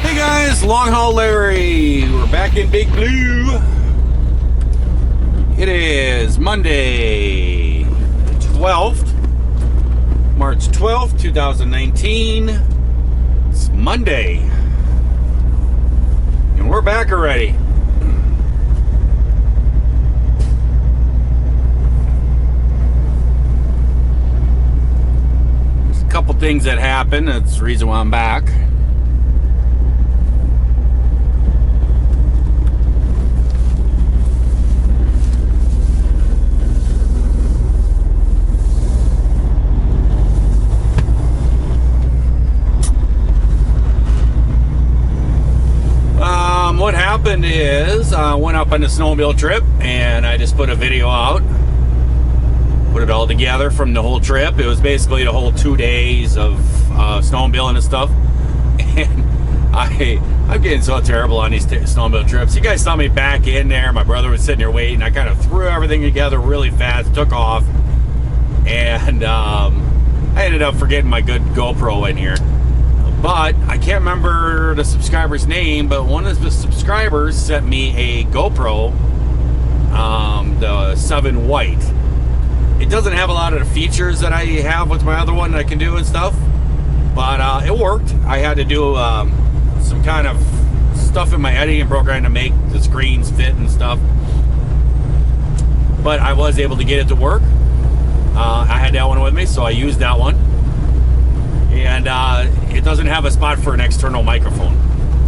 Hey guys, LongHaul Larry. We're back in Big Blue. It is Monday, 12th, March 12th, 2019. It's Monday. And we're back already. There's a couple things that happened. That's the reason why I'm back. What happened is I went up on a snowmobile trip and I just put a video out, put it all together from the whole trip. It was basically the whole 2 days of snowmobiling and stuff. And I'm getting so terrible on these snowmobile trips. You guys saw me back in there. My brother was sitting there waiting. I kind of threw everything together really fast, took off, and I ended up forgetting my good GoPro in here. But I can't remember the subscriber's name, but one of the subscribers sent me a GoPro, the 7 White. It doesn't have a lot of the features that I have with my other one that I can do and stuff, but it worked. I had to do some kind of stuff in my editing program to make the screens fit and stuff, but I was able to get it to work. I had that one with me, so I used that one. And it doesn't have a spot for an external microphone,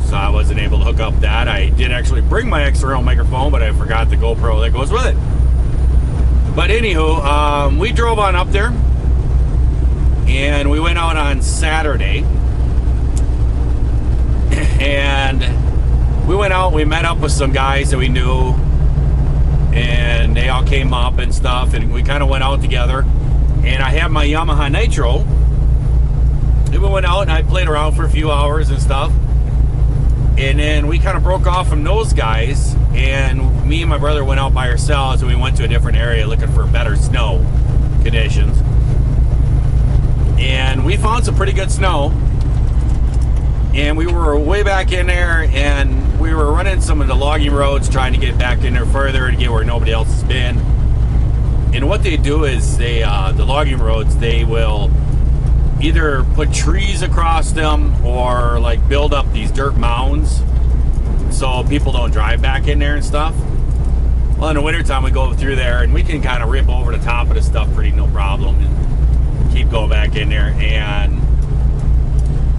so I wasn't able to hook up that. I did actually bring my external microphone, but I forgot the GoPro that goes with it. But anywho, we drove on up there, and we went out on Saturday, and we went out, we met up with some guys that we knew, and they all came up and stuff, and we kind of went out together, and I had my Yamaha Nitro. We went out and I played around for a few hours and stuff, and then we kind of broke off from those guys, and me and my brother went out by ourselves, and we went to a different area looking for better snow conditions, and we found some pretty good snow, and we were way back in there, and we were running some of the logging roads trying to get back in there further to get where nobody else has been. And what they do is they the logging roads, they will either put trees across them or like build up these dirt mounds so people don't drive back in there and stuff. Well, in the wintertime we go through there and we can kind of rip over the top of the stuff pretty no problem and keep going back in there. And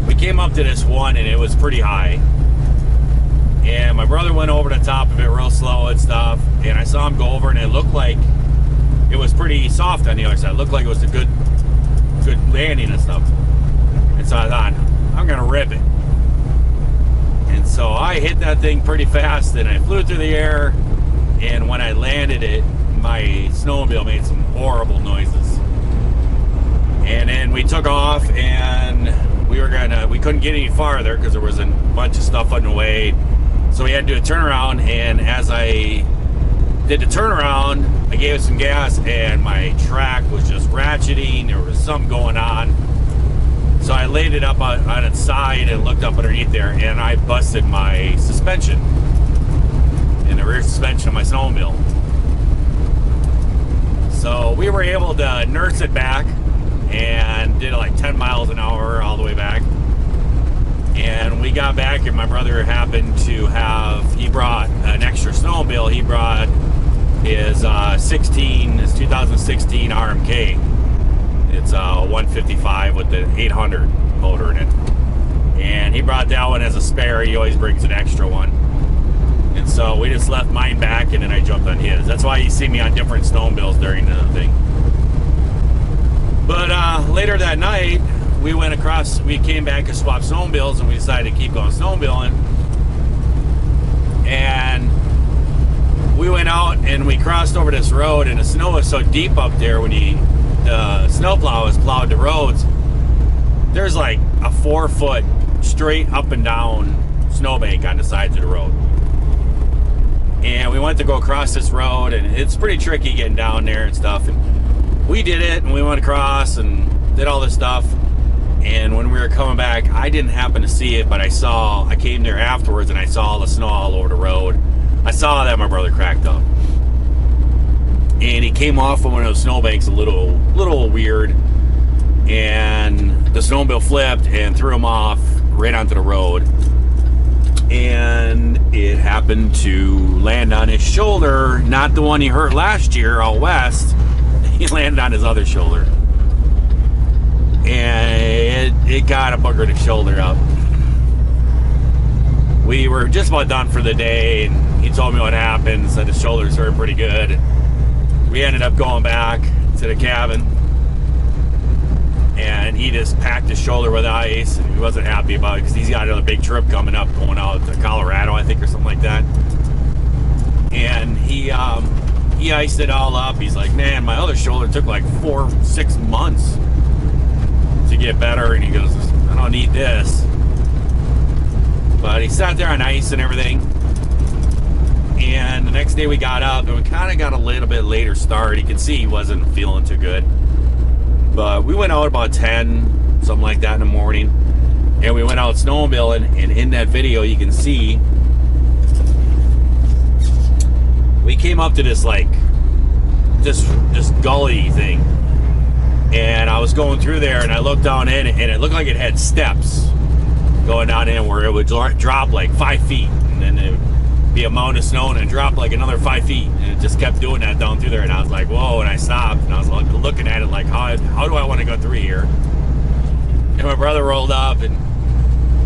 we came up to this one and it was pretty high, and my brother went over the top of it real slow and stuff, and I saw him go over and it looked like it was pretty soft on the other side. It looked like it was a good landing and stuff, and so I thought, I'm gonna rip it. And so I hit that thing pretty fast and I flew through the air, and when I landed it, my snowmobile made some horrible noises. And then we took off, and we couldn't get any farther because there was a bunch of stuff on the way, so we had to do a turnaround. And as I did the turnaround, I gave it some gas, and my track was just ratcheting. There was something going on. So I laid it up on its side and looked up underneath there, and I busted my suspension in the rear suspension of my snowmobile. So we were able to nurse it back and did like 10 miles an hour all the way back. And we got back, and my brother happened to he brought an extra snowmobile. He brought his 2016 RMK. It's a 155 with the 800 motor in it. And he brought that one as a spare. He always brings an extra one. And so we just left mine back, and then I jumped on his. That's why you see me on different snowmobiles during the thing. But later that night, we came back to swap snowmobiles, and we decided to keep going snowmobiling. And we went out and we crossed over this road, and the snow was so deep up there when the snowplow has plowed the roads. There's like a 4-foot straight up and down snowbank on the sides of the road. And we went to go across this road, and it's pretty tricky getting down there and stuff. And we did it, and we went across and did all this stuff. And when we were coming back, I didn't happen to see it, but I came there afterwards and I saw all the snow all over the road. I saw that my brother cracked up. And he came off of one of those snowbanks a little weird. And the snowmobile flipped and threw him off right onto the road. And it happened to land on his shoulder, not the one he hurt last year out west. He landed on his other shoulder. And it got a buggered his shoulder up. We were just about done for the day, and he told me what happened, said his shoulders hurt pretty good. We ended up going back to the cabin, and he just packed his shoulder with ice, and he wasn't happy about it because he's got another big trip coming up, going out to Colorado, I think, or something like that. And he iced it all up. He's like, man, my other shoulder took like 4-6 months to get better, and he goes, I don't need this. But he sat there on ice and everything, and the next day we got up, and we kind of got a little bit later start. You could see he wasn't feeling too good, but we went out about 10, something like that, in the morning, and we went out snowmobiling. And in that video you can see we came up to this like this gully thing, and I was going through there, and I looked down in, and it looked like it had steps going down in where it would drop like 5 feet, and then it would be a mound of snow and then drop like another 5 feet, and it just kept doing that down through there. And I was like, whoa, and I stopped, and I was like looking at it like, how do I want to go through here? And my brother rolled up, and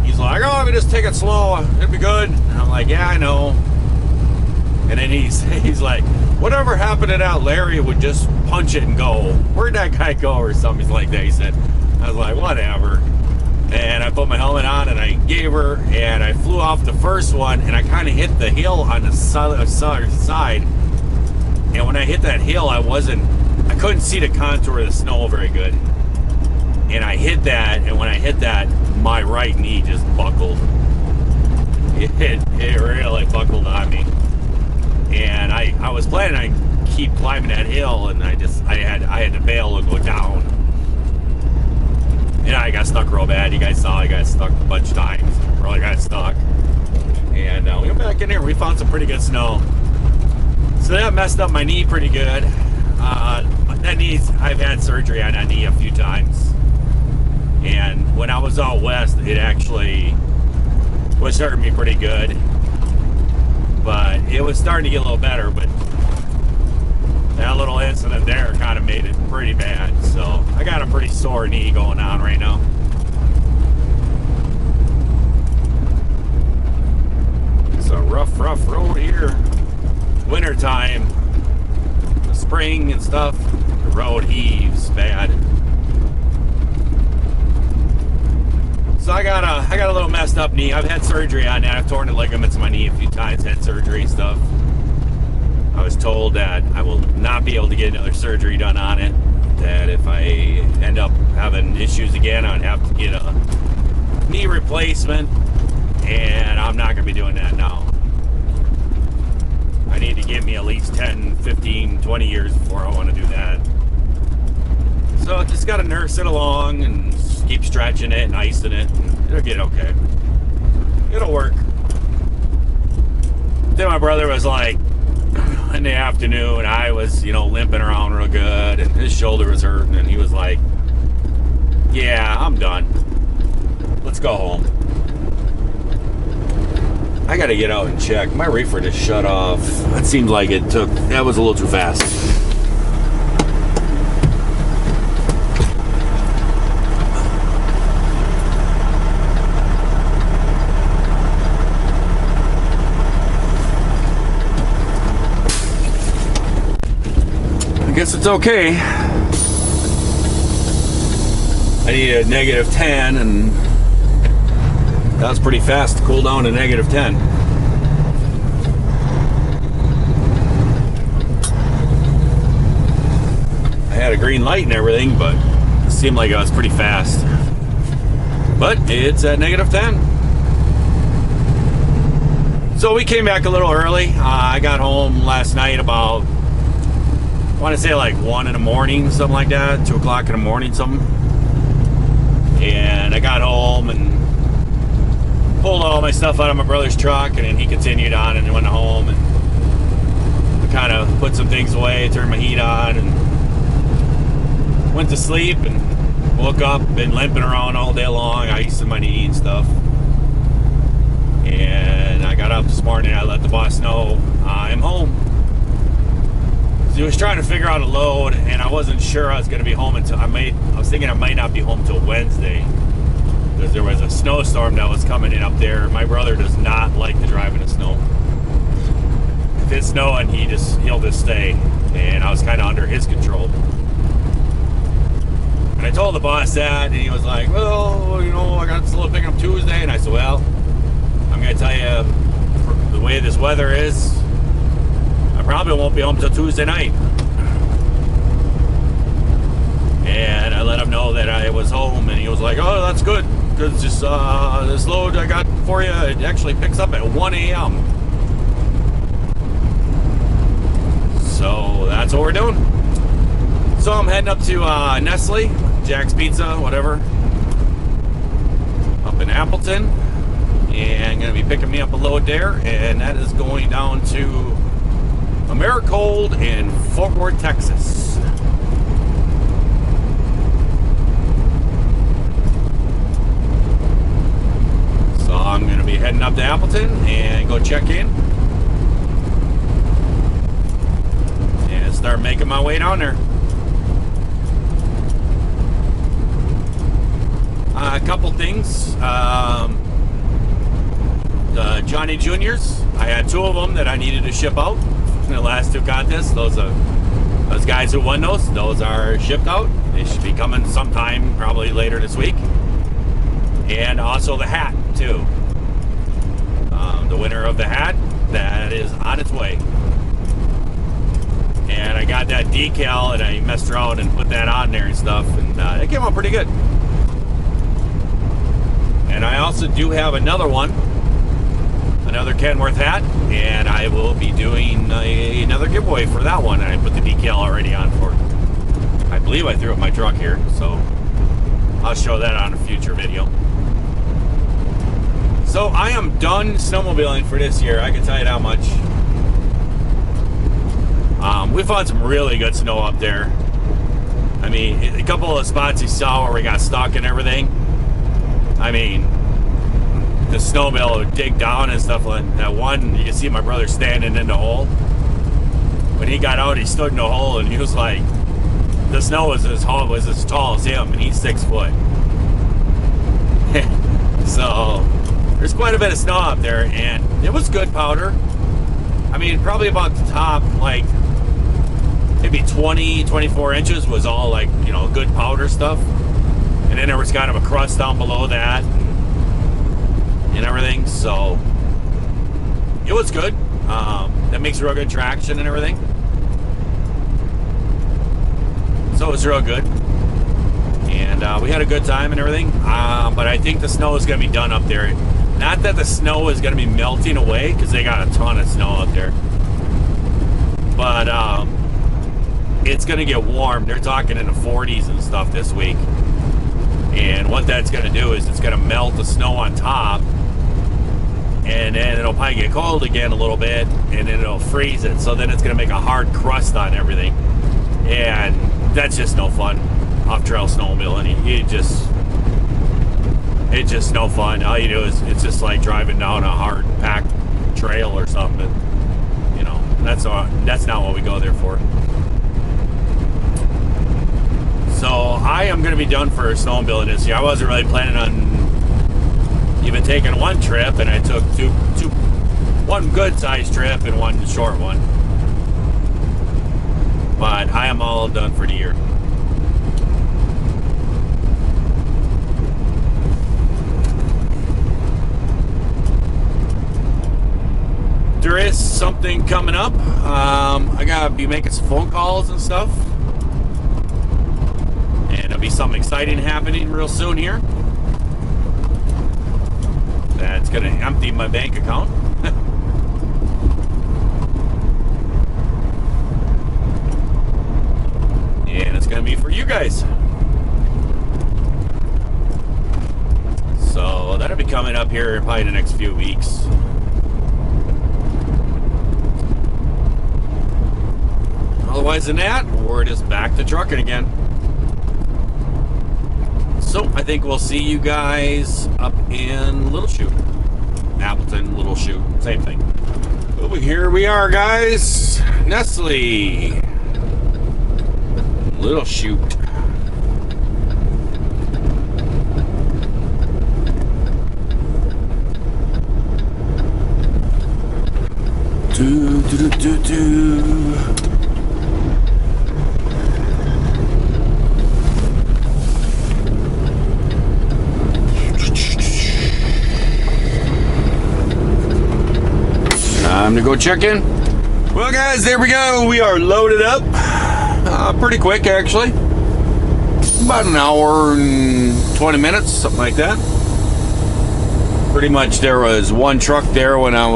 he's like, oh, if you just take it slow, it'd be good. And I'm like, yeah, I know. And then he's like, whatever happened to that Larry would just punch it and go? Where'd that guy go? Or something like that, he said. I was like, whatever. And I put my helmet on, and I gave her, and I flew off the first one, and I kind of hit the hill on the side. And when I hit that hill, I couldn't see the contour of the snow very good. And I hit that, and when I hit that, my right knee just buckled. It really buckled on me. And I was planning on keep climbing that hill, and I had to bail and go down. And I got stuck real bad. You guys saw I got stuck a bunch of times. Really got stuck. And we went back in there, and we found some pretty good snow. So that messed up my knee pretty good. That knee, I've had surgery on that knee a few times. And when I was out west, it actually was hurting me pretty good. But it was starting to get a little better, but that little incident there kind of made it pretty bad. So I got a pretty sore knee going on right now. It's a rough road here. Winter time, the spring and stuff, the road heaves bad. So I got a little messed up knee. I've had surgery on that. I've torn the ligaments in my knee a few times, had surgery and stuff. I was told that I will not be able to get another surgery done on it. That if I end up having issues again, I'd have to get a knee replacement. And I'm not going to be doing that now. I need to give me at least 10, 15, 20 years before I want to do that. So I just got to nurse it along and keep stretching it and icing it. It'll get okay. It'll work. Then my brother was like, in the afternoon, I was, limping around real good, and his shoulder was hurting, and he was like, yeah, I'm done. Let's go home. I gotta get out and check. My reefer just shut off. It seemed like that was a little too fast. I guess it's okay. I need a -10, and that was pretty fast to cool down to -10. I had a green light and everything, but it seemed like I was pretty fast. But it's at -10. So we came back a little early. I got home last night about, I want to say like 1 in the morning, something like that, 2 o'clock in the morning, something. And I got home and pulled all my stuff out of my brother's truck, and then he continued on and went home, and kind of put some things away, turned my heat on, and went to sleep, and woke up, been limping around all day long, ice in my knee and stuff. And I got up this morning, I let the boss know I'm home. So he was trying to figure out a load, and I wasn't sure I was going to be home until I was thinking I might not be home till Wednesday, because there was a snowstorm that was coming in up there. My brother does not like to drive in the snow. If it's snowing, he'll just stay, and I was kind of under his control. And I told the boss that, and he was like, well, you know, I got this little pickup Tuesday. And I said, well, I'm going to tell you, the way this weather is, I probably won't be home till Tuesday night. And I let him know that I was home, and he was like, oh, that's good, because this load I got for you, it actually picks up at 1 a.m. So that's what we're doing. So I'm heading up to Nestle, Jack's Pizza, whatever, up in Appleton, and going to be picking me up a load there, and that is going down to Americold in Fort Worth, Texas. So I'm going to be heading up to Appleton and go check in and start making my way down there. A couple things. The Johnny Juniors, I had 2 of them that I needed to ship out in the last 2 contests. Those guys who won those are shipped out. They should be coming sometime, probably later this week. And also the hat too. The winner of the hat, that is on its way. And I got that decal, and I messed around and put that on there and stuff, and it came out pretty good. And I also do have another one, another Kenworth hat, and I will be doing another giveaway for that one. And I put the decal already on for it. I believe I threw it in my truck here, so I'll show that on a future video. So I am done snowmobiling for this year, I can tell you that much. We found some really good snow up there. I mean, a couple of spots you saw where we got stuck and everything. I mean, the snowmobile would dig down and stuff like that. One, you can see my brother standing in the hole. When he got out, he stood in the hole, and he was like, the snow was as tall as him, and he's 6 foot. So there's quite a bit of snow up there, and it was good powder. I mean, probably about the top, like maybe 20, 24 inches was all like, you know, good powder stuff. And then there was kind of a crust down below that and everything. So it was good. That makes real good traction and everything. So it was real good. And we had a good time and everything. But I think the snow is going to be done up there. Not that the snow is going to be melting away, because they got a ton of snow up there. But it's going to get warm. They're talking in the 40s and stuff this week. And what that's going to do is it's going to melt the snow on top, and then it'll probably get cold again a little bit, and then it'll freeze it. So then it's going to make a hard crust on everything, and that's just no fun. Off-trail snowmobiling, it's just no fun. All you do is it's just like driving down a hard packed trail or something. You know, that's not what we go there for. So I am going to be done for snowmobiling this year. I wasn't really planning on even taking one trip, and I took one good sized trip and one short one. But I am all done for the year. There is something coming up. I gotta be making some phone calls and stuff. And there'll be something exciting happening real soon here. That's gonna empty my bank account. And it's gonna be for you guys. coming up here in probably the next few weeks. Otherwise than that, we're just back to trucking again. So I think we'll see you guys up in Little Chute. Appleton, Little Chute, same thing. Over here we are, guys. Nestle. Little Chute. Do, do, do, do, do. Time to go check in. Well, guys, there we go. We are loaded up. Pretty quick, actually. About an hour and 20 minutes, something like that. Pretty much there was one truck there when I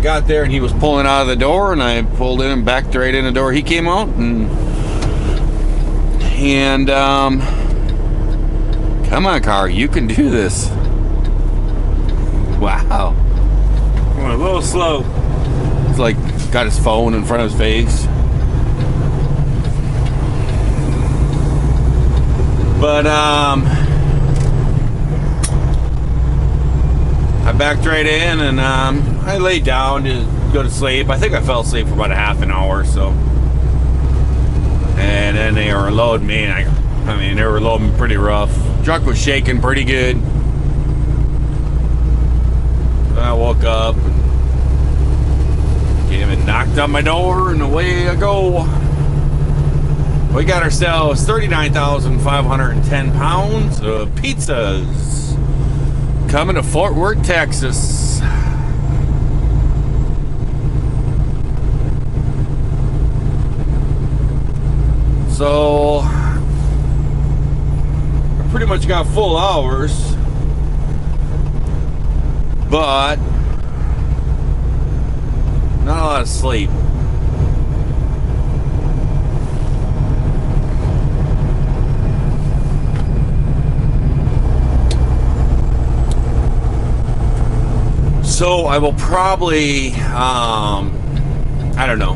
got there, and he was pulling out of the door, and I pulled in and backed right in the door. He came out, and come on, car, you can do this. Wow. Went a little slow. It's like got his phone in front of his face. But I backed right in, and I laid down to go to sleep. I think I fell asleep for about a half an hour or so. And then they were loading me, and I mean, they were loading me pretty rough. Truck was shaking pretty good. I woke up, came and knocked on my door, and away I go. We got ourselves 39,510 pounds of pizzas coming to Fort Worth, Texas. So I pretty much got full hours, but not a lot of sleep. So I will probably, I don't know,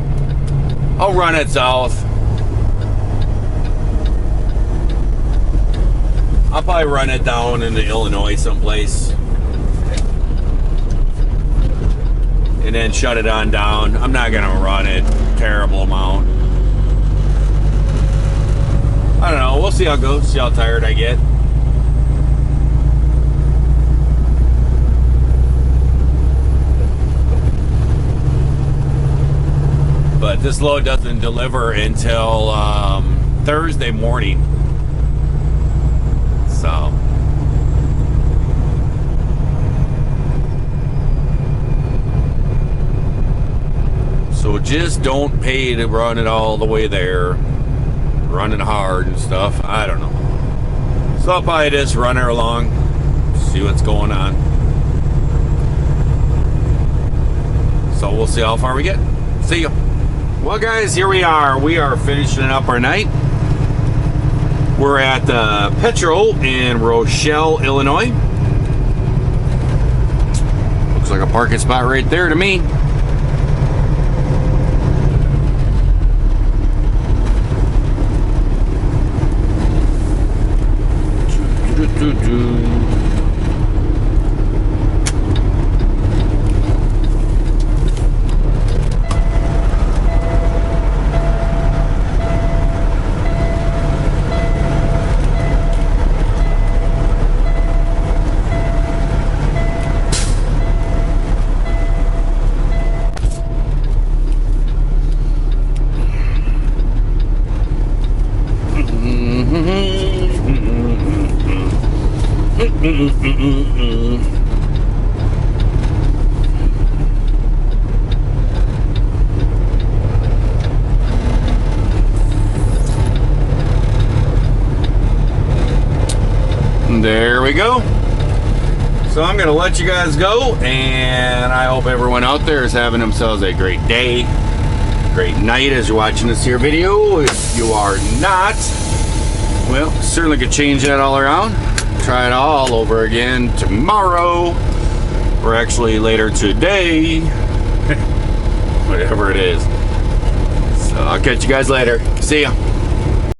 I'll run it south. I'll probably run it down into Illinois someplace. And then shut it on down. I'm not gonna run it terrible amount. I don't know, we'll see how it goes, see how tired I get. But this load doesn't deliver until Thursday morning. So just don't pay to run it all the way there. Run it hard and stuff. I don't know. So I'll probably just run her along, see what's going on. So we'll see how far we get. See ya. Well, guys, here we are. We are finishing up our night. We're at Petrol in Rochelle, Illinois. Looks like a parking spot right there to me. There we go. So I'm gonna let you guys go, and I hope everyone out there is having themselves a great day, great night as you're watching this here video. If you are not, well, certainly could change that all around. try it all over again tomorrow, or actually later today. Whatever it is. So I'll catch you guys later. See ya.